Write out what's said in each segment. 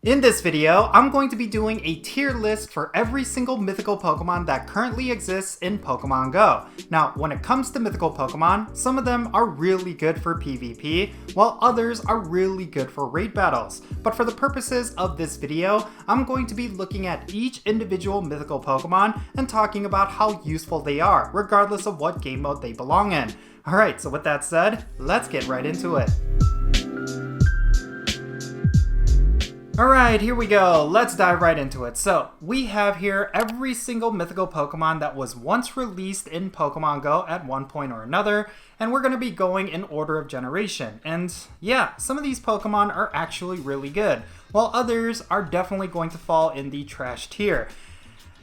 In this video, I'm going to be doing a tier list for every single mythical Pokemon that currently exists in Pokemon GO. Now, when it comes to mythical Pokemon, some of them are really good for PvP, while others are really good for raid battles. But for the purposes of this video, I'm going to be looking at each individual mythical Pokemon and talking about how useful they are, regardless of what game mode they belong in. Alright, so with that said, let's get right into it. Alright, here we go. Let's dive right into it. So, we have here every single mythical Pokemon that was once released in Pokemon GO at one point or another, and we're going to be going in order of generation. And yeah, some of these Pokemon are actually really good, while others are definitely going to fall in the trash tier.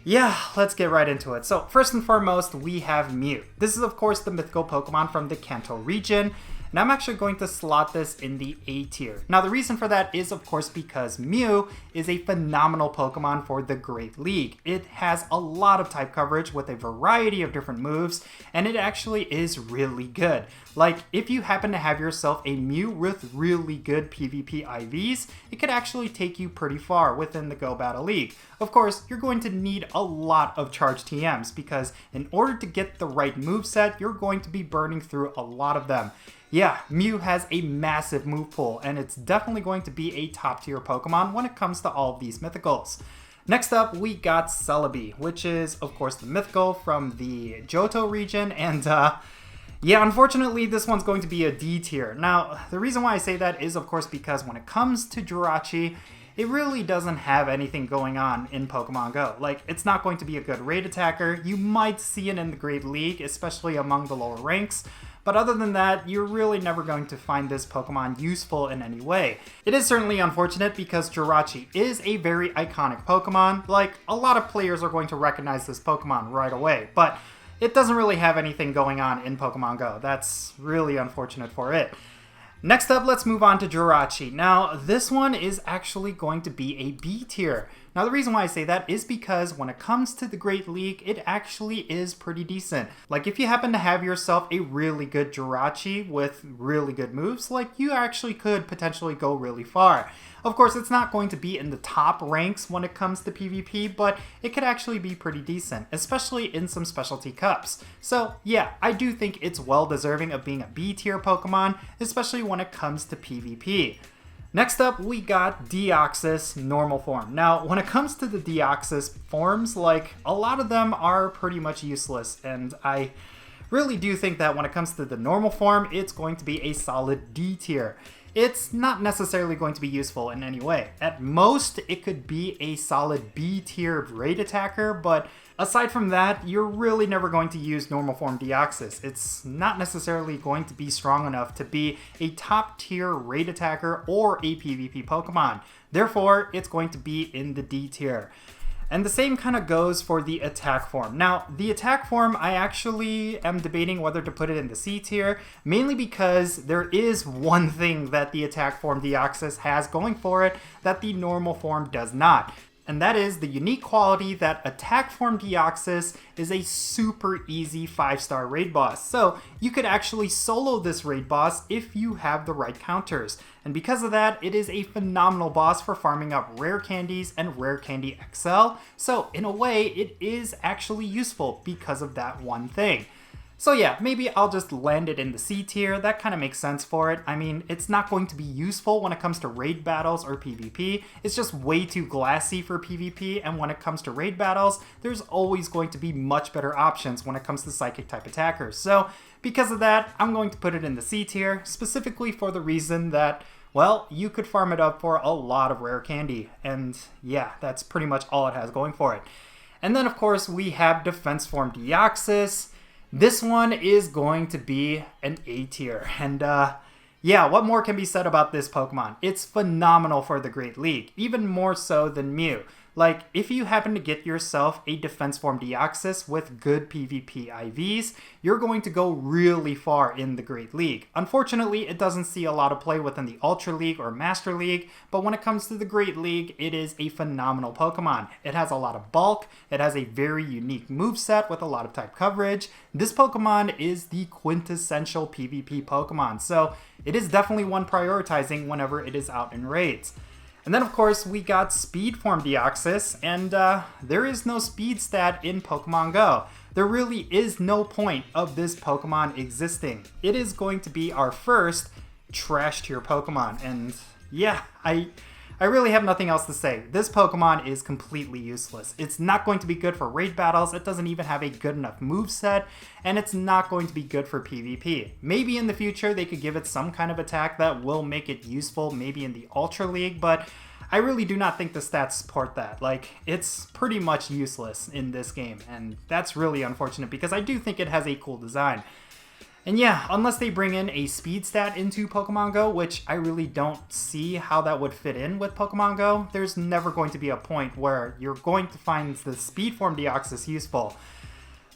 Yeah, let's get right into it. So, first and foremost, we have Mew. This is of course the mythical Pokemon from the Kanto region. And I'm actually going to slot this in the A tier. Now the reason for that is of course because Mew is a phenomenal Pokemon for the Great League. It has a lot of type coverage with a variety of different moves, and it actually is really good. Like, if you happen to have yourself a Mew with really good PvP IVs, it could actually take you pretty far within the Go Battle League. Of course, you're going to need a lot of charge TMs because in order to get the right moveset, you're going to be burning through a lot of them. Yeah, Mew has a massive move pool, and it's definitely going to be a top tier Pokemon when it comes to all of these mythicals. Next up, we got Celebi, which is of course the mythical from the Johto region, and yeah, unfortunately this one's going to be a D tier. Now, the reason why I say that is of course because when it comes to Jirachi, it really doesn't have anything going on in Pokemon GO. Like, it's not going to be a good raid attacker. You might see it in the Great League, especially among the lower ranks. But other than that, you're really never going to find this Pokemon useful in any way. It is certainly unfortunate because Jirachi is a very iconic Pokemon. Like, a lot of players are going to recognize this Pokemon right away, but it doesn't really have anything going on in Pokemon GO. That's really unfortunate for it. Next up, let's move on to Jirachi. Now, this one is actually going to be a B tier. Now, the reason why I say that is because when it comes to the Great League, it actually is pretty decent. Like, if you happen to have yourself a really good Jirachi with really good moves, like, you actually could potentially go really far. Of course, it's not going to be in the top ranks when it comes to PvP, but it could actually be pretty decent, especially in some specialty cups. So yeah, I do think it's well deserving of being a B tier Pokemon, especially when it comes to PvP. Next up, we got Deoxys normal form. Now, when it comes to the Deoxys forms, like, a lot of them are pretty much useless, and I really do think that when it comes to the normal form, it's going to be a solid D tier. It's not necessarily going to be useful in any way. At most, it could be a solid B tier raid attacker, but aside from that, you're really never going to use normal form Deoxys. It's not necessarily going to be strong enough to be a top tier raid attacker or a PvP Pokemon. Therefore, it's going to be in the D tier. And the same kind of goes for the attack form. Now, the attack form, I actually am debating whether to put it in the C tier, mainly because there is one thing that the attack form Deoxys has going for it that the normal form does not. And that is the unique quality that attack form Deoxys is a super easy 5-star raid boss. So you could actually solo this raid boss if you have the right counters. And because of that, it is a phenomenal boss for farming up rare candies and rare candy XL. So in a way, it is actually useful because of that one thing. So yeah, maybe I'll just land it in the C tier. That kind of makes sense for it. I mean, it's not going to be useful when it comes to raid battles or PvP. It's just way too glassy for PvP, and when it comes to raid battles, there's always going to be much better options when it comes to psychic type attackers. So because of that, I'm going to put it in the C tier, specifically for the reason that, well, you could farm it up for a lot of rare candy. And yeah, that's pretty much all it has going for it. And then of course, we have defense form Deoxys. This one is going to be an A tier, and yeah, what more can be said about this Pokemon? It's phenomenal for the Great League, even more so than Mew. Like, if you happen to get yourself a defense form Deoxys with good PvP IVs, you're going to go really far in the Great League. Unfortunately, it doesn't see a lot of play within the Ultra League or Master League, but when it comes to the Great League, it is a phenomenal Pokemon. It has a lot of bulk, it has a very unique moveset with a lot of type coverage. This Pokemon is the quintessential PvP Pokemon, so it is definitely one prioritizing whenever it is out in raids. And then of course we got Speed Form Deoxys, and there is no speed stat in Pokemon Go. There really is no point of this Pokemon existing. It is going to be our first trash tier Pokemon, and yeah, I really have nothing else to say. This Pokemon is completely useless. It's not going to be good for raid battles, it doesn't even have a good enough moveset, and it's not going to be good for PvP. Maybe in the future they could give it some kind of attack that will make it useful, maybe in the Ultra League, but I really do not think the stats support that. Like, it's pretty much useless in this game, and that's really unfortunate because I do think it has a cool design. And yeah, unless they bring in a speed stat into Pokemon Go, which I really don't see how that would fit in with Pokemon Go, there's never going to be a point where you're going to find the Speed Form Deoxys useful.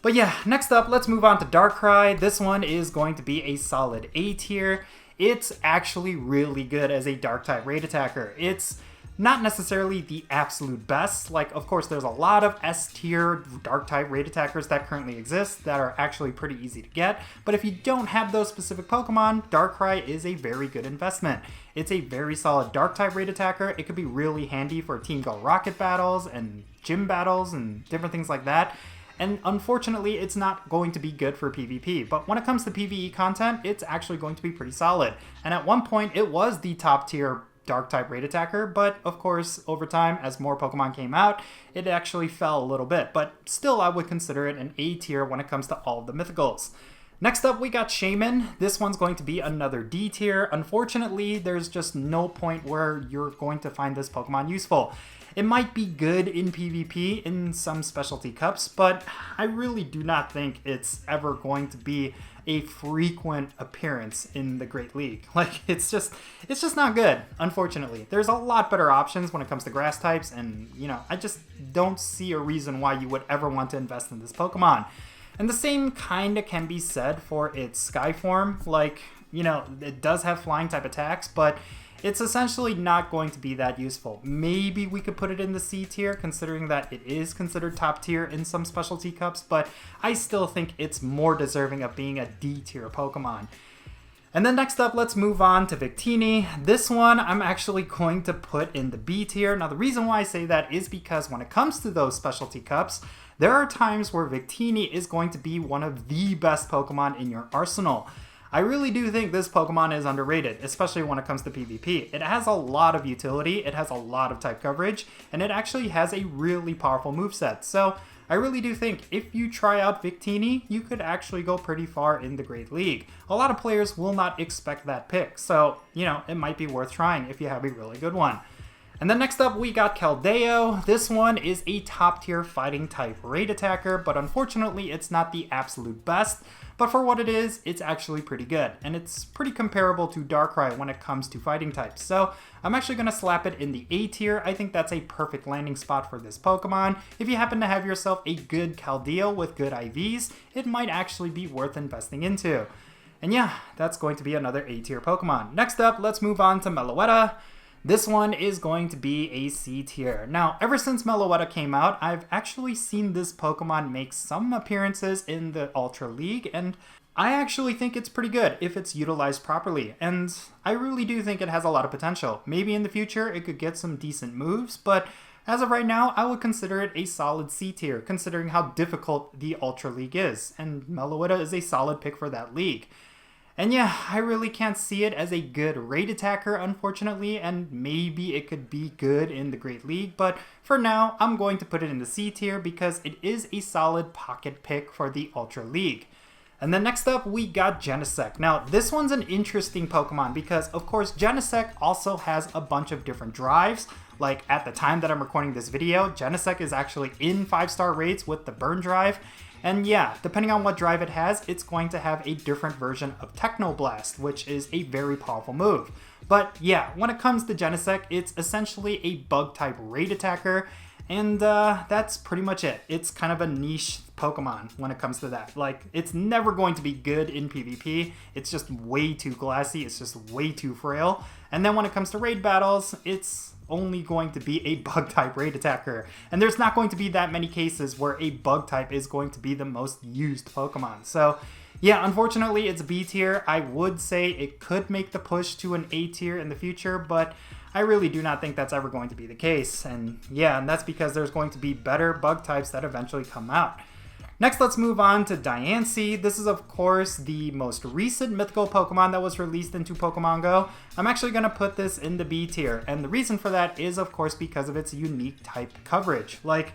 But yeah, next up, let's move on to Darkrai. This one is going to be a solid A tier. It's actually really good as a Dark-type raid attacker. It's not necessarily the absolute best. Like, of course, there's a lot of S-tier Dark-type raid attackers that currently exist that are actually pretty easy to get, but if you don't have those specific Pokemon, Darkrai is a very good investment. It's a very solid Dark-type raid attacker. It could be really handy for Team Go Rocket battles and gym battles and different things like that. And unfortunately, it's not going to be good for PvP. But when it comes to PvE content, it's actually going to be pretty solid. And at one point, it was the top tier Dark-type raid attacker, but of course, over time, as more Pokemon came out, it actually fell a little bit. But still, I would consider it an A tier when it comes to all of the Mythicals. Next up, we got Shaman. This one's going to be another D tier. Unfortunately, there's just no point where you're going to find this Pokemon useful. It might be good in PvP in some specialty cups, but I really do not think it's ever going to be a frequent appearance in the Great League. Like, it's just not good, unfortunately. There's a lot better options when it comes to grass types, and, you know, I just don't see a reason why you would ever want to invest in this Pokemon. And the same kinda can be said for its Sky form. Like, you know, it does have flying type attacks, but it's essentially not going to be that useful. Maybe we could put it in the C tier, considering that it is considered top tier in some specialty cups, but I still think it's more deserving of being a D tier Pokemon. And then next up, let's move on to Victini. This one I'm actually going to put in the B tier. Now, the reason why I say that is because when it comes to those specialty cups, there are times where Victini is going to be one of the best Pokemon in your arsenal. I really do think this Pokemon is underrated, especially when it comes to PvP. It has a lot of utility, it has a lot of type coverage, and it actually has a really powerful moveset. So I really do think if you try out Victini, you could actually go pretty far in the Great League. A lot of players will not expect that pick, so, you know, it might be worth trying if you have a really good one. And then next up, we got Keldeo. This one is a top tier fighting type raid attacker, but unfortunately it's not the absolute best. But for what it is, it's actually pretty good. And it's pretty comparable to Darkrai when it comes to fighting types. So I'm actually going to slap it in the A tier. I think that's a perfect landing spot for this Pokemon. If you happen to have yourself a good Keldeo with good IVs, it might actually be worth investing into. And yeah, that's going to be another A tier Pokemon. Next up, let's move on to Meloetta. This one is going to be a C tier. Now, ever since Meloetta came out, I've actually seen this Pokemon make some appearances in the Ultra League, and I actually think it's pretty good if it's utilized properly, and I really do think it has a lot of potential. Maybe in the future it could get some decent moves, but as of right now, I would consider it a solid C tier, considering how difficult the Ultra League is, and Meloetta is a solid pick for that league. And yeah, I really can't see it as a good raid attacker, unfortunately, and maybe it could be good in the Great League, but for now, I'm going to put it in the C tier because it is a solid pocket pick for the Ultra League. And then next up, we got Genesect. Now, this one's an interesting Pokemon because, of course, Genesect also has a bunch of different drives. Like, at the time that I'm recording this video, Genesect is actually in 5-star raids with the Burn Drive. And yeah, depending on what drive it has, it's going to have a different version of Technoblast, which is a very powerful move. But yeah, when it comes to Genesect, it's essentially a bug-type raid attacker, and that's pretty much it. It's kind of a niche Pokemon when it comes to that. Like, it's never going to be good in PvP. It's just way too glassy. It's just way too frail. And then when it comes to raid battles, it's only going to be a bug type raid attacker, and there's not going to be that many cases where a bug type is going to be the most used Pokemon. So yeah, unfortunately it's B tier. I would say it could make the push to an A tier in the future, but I really do not think that's ever going to be the case. And yeah, and that's because there's going to be better bug types that eventually come out. Next, let's move on to Diancie. This is, of course, the most recent mythical Pokemon that was released into Pokemon GO. I'm actually going to put this in the B tier, and the reason for that is, of course, because of its unique type coverage. Like,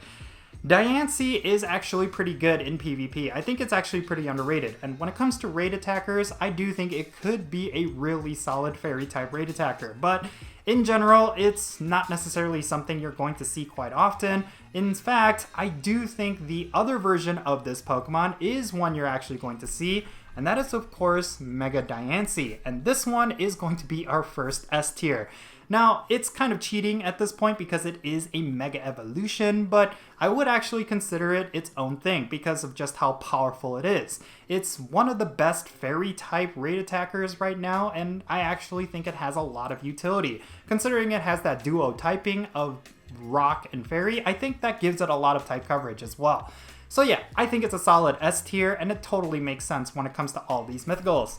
Diancie is actually pretty good in PvP. I think it's actually pretty underrated, and when it comes to raid attackers, I do think it could be a really solid fairy type raid attacker, but in general, it's not necessarily something you're going to see quite often. In fact, I do think the other version of this Pokemon is one you're actually going to see, and that is, of course, Mega Diancie, and this one is going to be our first S tier. Now, it's kind of cheating at this point because it is a Mega Evolution, but I would actually consider it its own thing because of just how powerful it is. It's one of the best fairy type raid attackers right now, and I actually think it has a lot of utility. Considering it has that duo typing of rock and fairy, I think that gives it a lot of type coverage as well. So yeah, I think it's a solid S tier, and it totally makes sense when it comes to all these mythicals.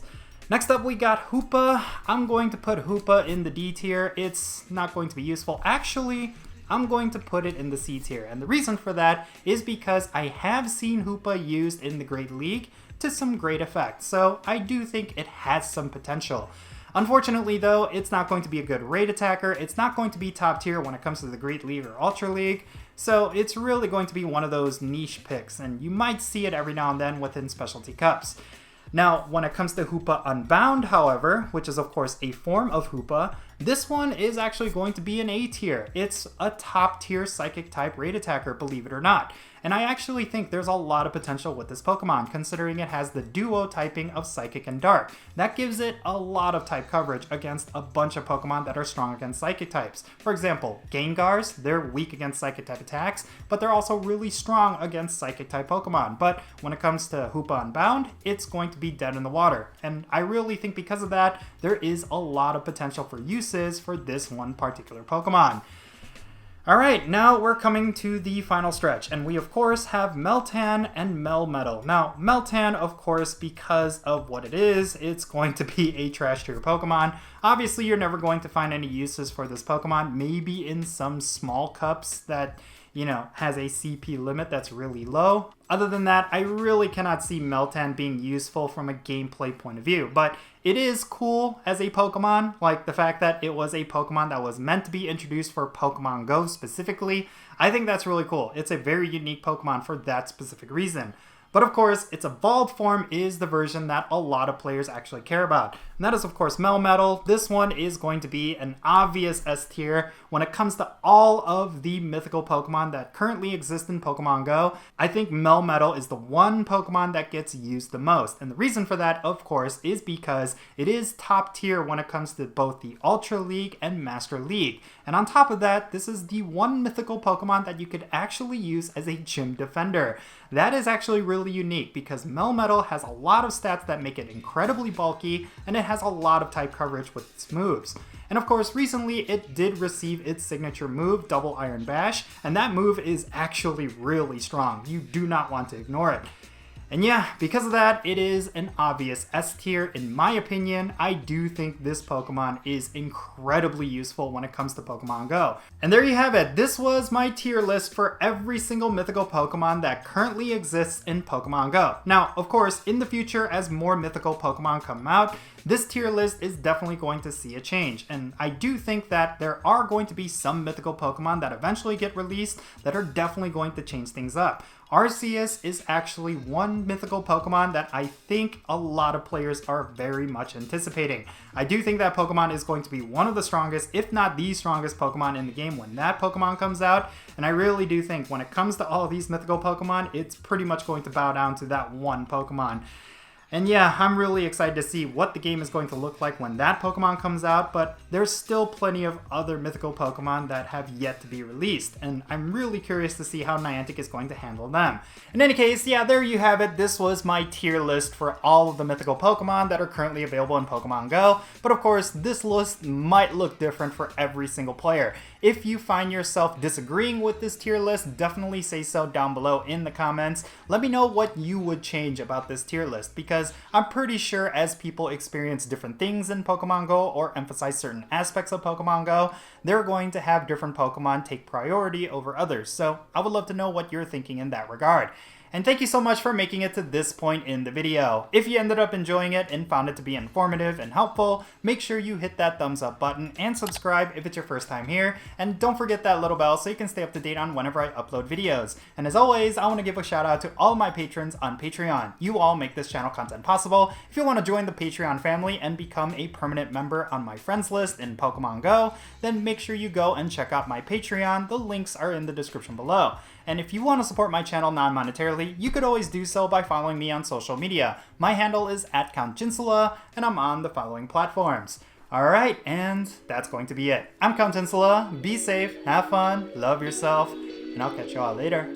Next up, we got Hoopa. I'm going to put Hoopa in the D tier. It's not going to be useful. Actually, I'm going to put it in the C tier. And the reason for that is because I have seen Hoopa used in the Great League to some great effect. So I do think it has some potential. Unfortunately, though, it's not going to be a good raid attacker. It's not going to be top tier when it comes to the Great League or Ultra League. So it's really going to be one of those niche picks. And you might see it every now and then within specialty cups. Now, when it comes to Hoopa Unbound, however, which is of course a form of Hoopa, this one is actually going to be an A tier. It's a top tier psychic type raid attacker, believe it or not. And I actually think there's a lot of potential with this Pokemon, considering it has the duo typing of Psychic and Dark. That gives it a lot of type coverage against a bunch of Pokemon that are strong against Psychic types. For example, Gengars, they're weak against Psychic type attacks, but they're also really strong against Psychic type Pokemon. But when it comes to Hoopa Unbound, it's going to be dead in the water. And I really think because of that, there is a lot of potential for uses for this one particular Pokemon. Alright, now we're coming to the final stretch, and we of course have Meltan and Melmetal. Now, Meltan, of course, because of what it is, it's going to be a trash tier Pokemon. Obviously, you're never going to find any uses for this Pokemon, maybe in some small cups that, you know, has a CP limit that's really low. Other than that, I really cannot see Meltan being useful from a gameplay point of view, but it is cool as a Pokemon, like the fact that it was a Pokemon that was meant to be introduced for Pokemon GO specifically. I think that's really cool. It's a very unique Pokemon for that specific reason. But of course, its evolved form is the version that a lot of players actually care about. And that is of course Melmetal. This one is going to be an obvious S tier when it comes to all of the mythical Pokemon that currently exist in Pokemon GO. I think Melmetal is the one Pokemon that gets used the most. And the reason for that, of course, is because it is top tier when it comes to both the Ultra League and Master League. And on top of that, this is the one mythical Pokemon that you could actually use as a gym defender. That is actually really unique because Melmetal has a lot of stats that make it incredibly bulky, and it has a lot of type coverage with its moves. And of course, recently it did receive its signature move, Double Iron Bash, and that move is actually really strong. You do not want to ignore it. And yeah, because of that, it is an obvious S tier in my opinion. I do think this Pokemon is incredibly useful when it comes to Pokemon GO. And there you have it. This was my tier list for every single mythical Pokemon that currently exists in Pokemon GO. Now, of course, in the future, as more mythical Pokemon come out, this tier list is definitely going to see a change. And I do think that there are going to be some mythical Pokemon that eventually get released that are definitely going to change things up. Arceus is actually one mythical Pokemon that I think a lot of players are very much anticipating. I do think that Pokemon is going to be one of the strongest, if not the strongest Pokemon in the game when that Pokemon comes out. And I really do think when it comes to all of these mythical Pokemon, it's pretty much going to bow down to that one Pokemon. And yeah, I'm really excited to see what the game is going to look like when that Pokemon comes out, but there's still plenty of other mythical Pokemon that have yet to be released, and I'm really curious to see how Niantic is going to handle them. In any case, yeah, there you have it. This was my tier list for all of the mythical Pokemon that are currently available in Pokemon GO, but of course, this list might look different for every single player. If you find yourself disagreeing with this tier list, definitely say so down below in the comments. Let me know what you would change about this tier list, because I'm pretty sure as people experience different things in Pokemon Go or emphasize certain aspects of Pokemon Go, they're going to have different Pokemon take priority over others. So I would love to know what you're thinking in that regard. And thank you so much for making it to this point in the video. If you ended up enjoying it and found it to be informative and helpful, make sure you hit that thumbs up button and subscribe if it's your first time here. And don't forget that little bell so you can stay up to date on whenever I upload videos. And as always, I want to give a shout out to all my patrons on Patreon. You all make this channel content possible. If you want to join the Patreon family and become a permanent member on my friends list in Pokemon Go, then make sure you go and check out my Patreon. The links are in the description below. And if you want to support my channel non-monetarily, you could always do so by following me on social media. My handle is @CountJinsula, and I'm on the following platforms. Alright, and that's going to be it. I'm Count Jinsula. Be safe, have fun, love yourself, and I'll catch you all later.